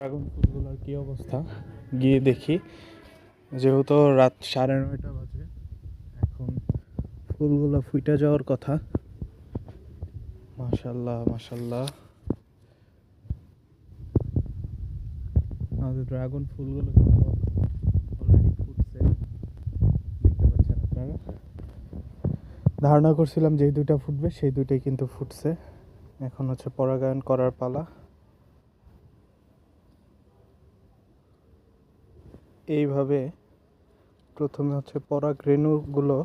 Dragon ফুলগুলোর কী অবস্থা গিয়ে দেখি। যেহেতু রাত 9:30 বাজে, এখন ফুলগুলো ফুটে যাওয়ার কথা। মাশাল্লাহ মাশাল্লাহ, আমাদের ড্রাগন ফুলগুলো কিন্তু অলরেডি ফুটছে, দেখতে পাচ্ছেন আপনারা। ধারণা করছিলাম যেই দুইটা ফুটবে সেই দুইটাই কিন্তু ফুটছে। এখন হচ্ছে পরাগায়ন করার পালা। এইভাবে প্রথমে হচ্ছে পরাগ রেণুগুলো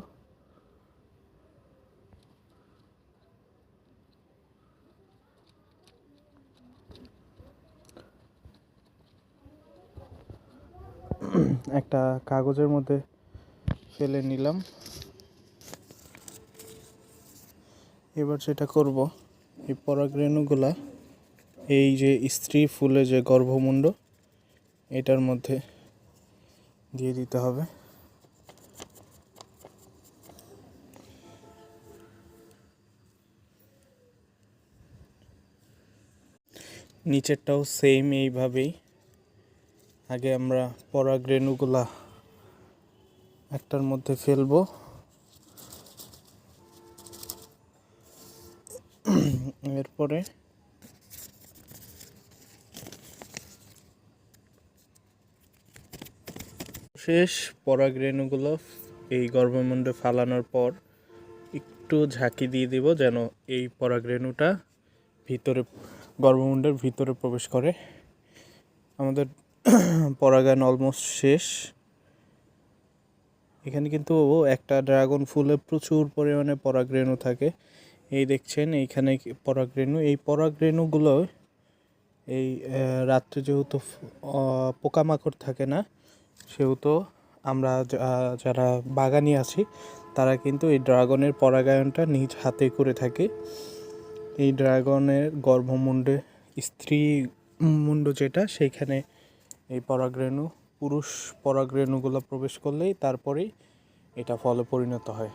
একটা কাগজের মধ্যে ফেলে নিলাম। এবার যেটা করব, এই পরাগ রেণুগুলা এই যে স্ত্রী ফুলে যে গর্ভমুণ্ড, এটার মধ্যে দিয়ে দিতে হবে। নিচেরটাও সেম এইভাবেই। আগে আমরা পরাগ রেণুগুলা একটার মধ্যে ফেলবো, এরপরে শেষ পরাগ রেণুগুলো এই গর্ভমুণ্ডে ফালানোর পর একটু ঝাঁকি দিয়ে দিব, যেন এই পরাগ রেণুটা ভিতরে গর্ভমুণ্ডের ভিতরে প্রবেশ করে। আমাদের পরাগায়ন অলমোস্ট শেষ। এখানে কিন্তু একটা ড্রাগন ফুলে প্রচুর পরিমাণে পরাগ রেণু থাকে। এই দেখছেন এইখানে পরাগ রেণু। এই পরাগ রেণুগুলো এই রাত্রে যেহেতু পোকামাকড় থাকে না, সেহেতু আমরা যারা বাগানি আছি তারা কিন্তু এই ড্রাগনের পরাগায়নটা নিজ হাতে করে থাকি। এই ড্রাগনের গর্ভমুণ্ডে স্ত্রী মুণ্ড যেটা, সেইখানে এই পরাগরেণু পুরুষ পরাগরেণুগুলো প্রবেশ করলেই তারপরেই এটা ফলে পরিণত হয়।